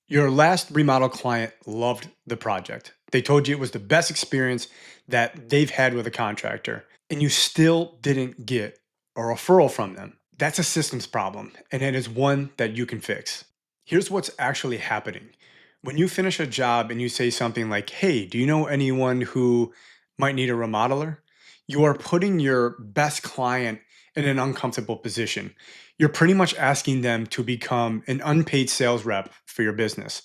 Your last remodel client loved the project. They told you it was the best experience that they've had with a contractor, and you still didn't get a referral from them. That's a systems problem, and it is one that you can fix. Here's what's actually happening. When you finish a job and you say something like, "Hey, do you know anyone who might need a remodeler?" You are putting your best client in an uncomfortable position. You're pretty much asking them to become an unpaid sales rep for your business.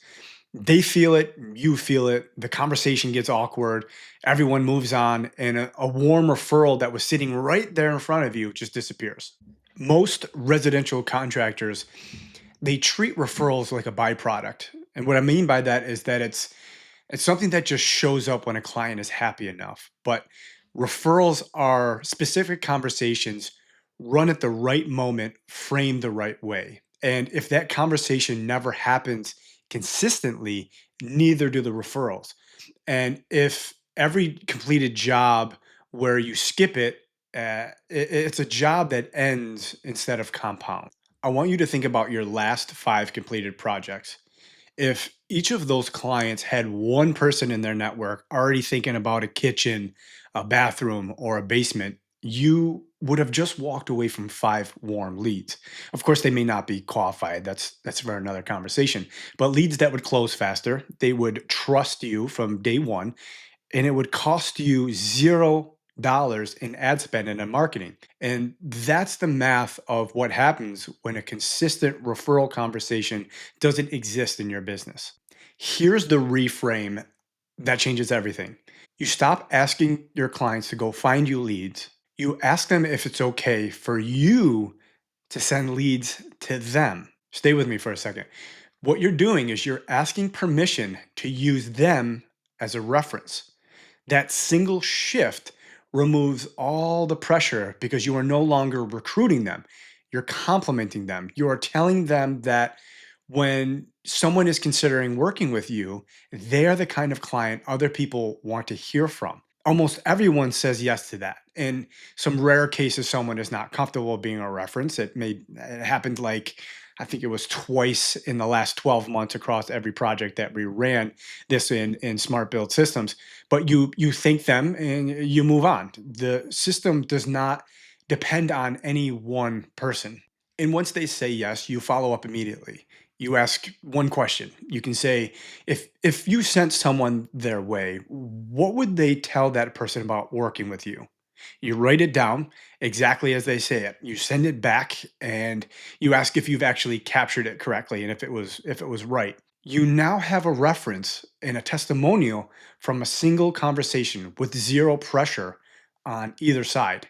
They feel it, you feel it, the conversation gets awkward, everyone moves on, and a warm referral that was sitting right there in front of you just disappears. Most residential contractors, they treat referrals like a byproduct. And what I mean by that is that it's something that just shows up when a client is happy enough. But referrals are specific conversations run at the right moment, framed the right way. And if that conversation never happens consistently, neither do the referrals. And if every completed job where you skip it, it's a job that ends instead of compounds. I want you to think about your last five completed projects. If each of those clients had one person in their network already thinking about a kitchen, a bathroom, or a basement, you would have just walked away from five warm leads. Of course, they may not be qualified. That's for another conversation. But leads that would close faster, they would trust you from day one, and it would cost you $0 in ad spend and in marketing. And that's the math of what happens when a consistent referral conversation doesn't exist in your business. Here's the reframe that changes everything. You stop asking your clients to go find you leads. You ask them if it's okay for you to send leads to them. Stay with me for a second. What you're doing is you're asking permission to use them as a reference. That single shift removes all the pressure because you are no longer recruiting them. You're complimenting them. You are telling them that when someone is considering working with you, they are the kind of client other people want to hear from. Almost everyone says yes to that. In some rare cases, someone is not comfortable being a reference. It happened like I think it was twice in the last 12 months across every project that we ran this in SmartBuild Systems. But you thank them and you move on. The system does not depend on any one person. And once they say yes, you follow up immediately. You ask one question. You can say, if you sent someone their way, what would they tell that person about working with you? You write it down exactly as they say it. You send it back and you ask if you've actually captured it correctly and if it was right. You now have a reference and a testimonial from a single conversation with zero pressure on either side.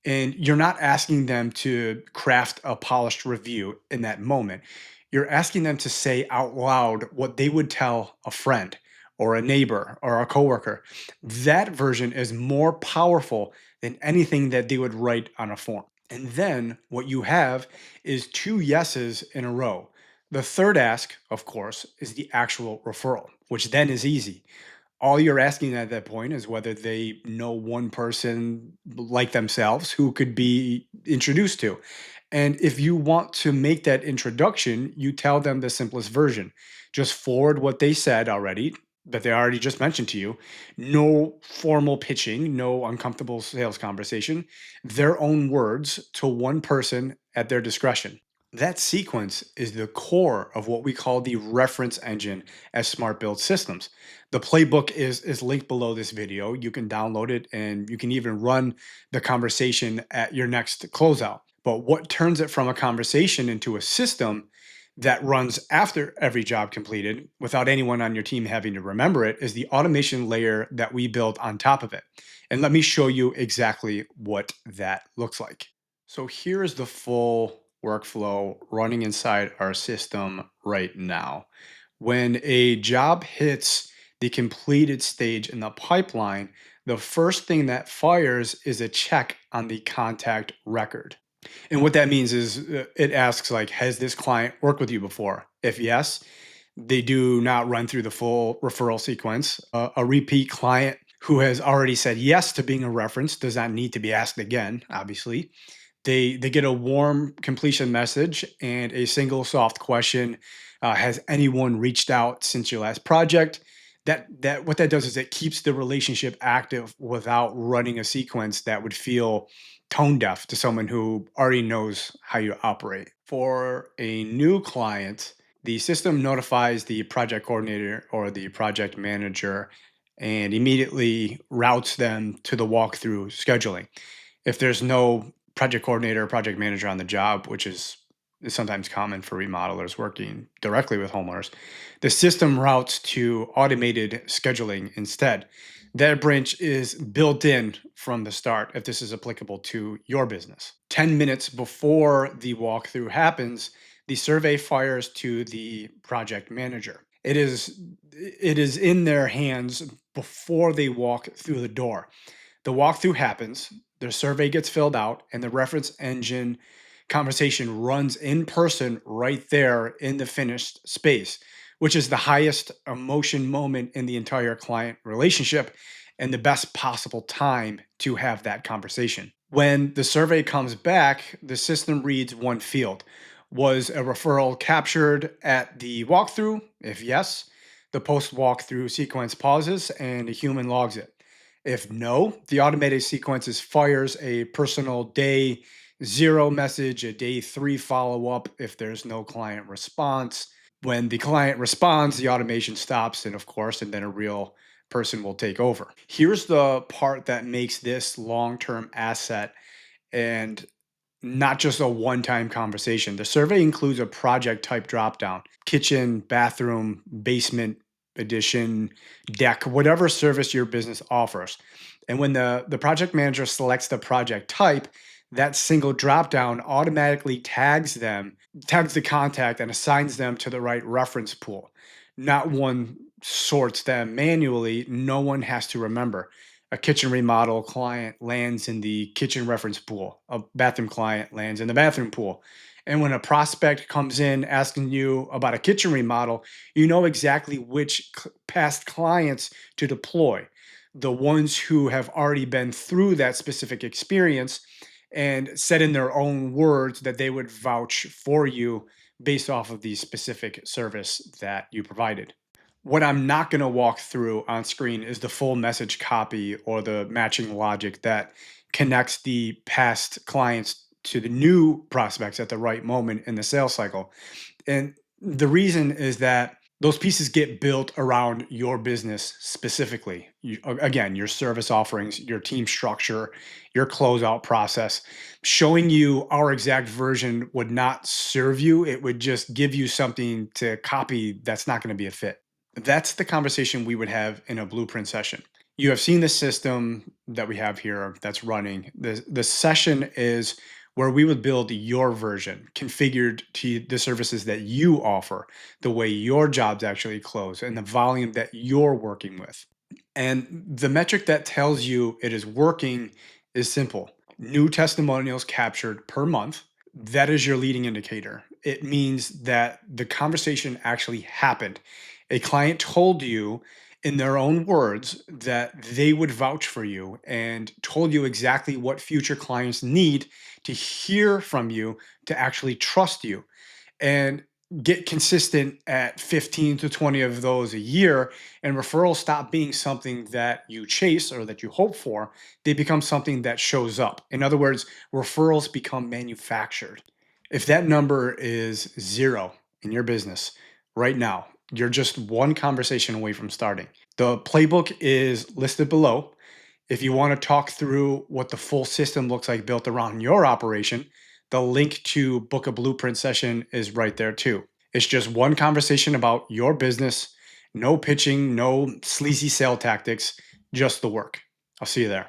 And you're not asking them to craft a polished review in that moment. You're asking them to say out loud what they would tell a friend or a neighbor or a coworker. That version is more powerful than anything that they would write on a form. And then what you have is two yeses in a row. The third ask, of course, is the actual referral, which then is easy. All you're asking at that point is whether they know one person like themselves who could be introduced to. And if you want to make that introduction, you tell them the simplest version. Just forward what they said already, that they already just mentioned to you. No formal pitching, no uncomfortable sales conversation, their own words to one person at their discretion. That sequence is the core of what we call the reference engine as Smart Build Systems. The playbook is linked below this video. You can download it and you can even run the conversation at your next closeout. But what turns it from a conversation into a system that runs after every job completed without anyone on your team having to remember it is the automation layer that we built on top of it. And let me show you exactly what that looks like. So here is the full workflow running inside our system right now. When a job hits the completed stage in the pipeline, the first thing that fires is a check on the contact record. And what that means is it asks like, has this client worked with you before? If yes, they do not run through the full referral sequence. A repeat client who has already said yes to being a reference does not need to be asked again, obviously. They get a warm completion message and a single soft question. Has anyone reached out since your last project? That what that does is it keeps the relationship active without running a sequence that would feel tone deaf to someone who already knows how you operate. For a new client, the system notifies the project coordinator or the project manager and immediately routes them to the walkthrough scheduling. If there's no project coordinator or project manager on the job, which is sometimes common for remodelers working directly with homeowners, the system routes to automated scheduling instead. That branch is built in from the start if this is applicable to your business. 10 minutes before the walkthrough happens, the survey fires to the project manager. It is in their hands before they walk through the door. The walkthrough happens, the survey gets filled out, and the reference engine conversation runs in person right there in the finished space, which is the highest emotion moment in the entire client relationship and the best possible time to have that conversation. When the survey comes back, the system reads one field. Was a referral captured at the walkthrough? If yes, the post walkthrough sequence pauses and a human logs it. If no, the automated sequences fires a personal day zero message, a day three follow up if there's no client response. When the client responds, the automation stops, and of course, and then a real person will take over. Here's the part that makes this long term asset and not just a one time conversation. The survey includes a project type dropdown: kitchen, bathroom, basement addition, deck, whatever service your business offers. And when the project manager selects the project type, that single dropdown automatically tags the contact, and assigns them to the right reference pool. Not one sorts them manually, no one has to remember. A kitchen remodel client lands in the kitchen reference pool. A bathroom client lands in the bathroom pool. And when a prospect comes in asking you about a kitchen remodel, you know exactly which past clients to deploy. The ones who have already been through that specific experience and said in their own words that they would vouch for you based off of the specific service that you provided. What I'm not going to walk through on screen is the full message copy or the matching logic that connects the past clients to the new prospects at the right moment in the sales cycle. And the reason is that those pieces get built around your business specifically. Again, your service offerings, your team structure, your closeout process. Showing you our exact version would not serve you. It would just give you something to copy that's not going to be a fit. That's the conversation we would have in a blueprint session. You have seen the system that we have here that's running. The session is where we would build your version configured to the services that you offer, the way your jobs actually close, and the volume that you're working with. And the metric that tells you it is working is simple: new testimonials captured per month. That is your leading indicator. It means that the conversation actually happened. A client told you in their own words that they would vouch for you and told you exactly what future clients need to hear from you to actually trust you. And get consistent at 15 to 20 of those a year, and referrals stop being something that you chase or that you hope for. They become something that shows up. In other words, referrals become manufactured. If that number is zero in your business right now, you're just one conversation away from starting. The playbook is listed below. If you want to talk through what the full system looks like built around your operation, the link to book a blueprint session is right there too. It's just one conversation about your business, no pitching, no sleazy sale tactics, just the work. I'll see you there.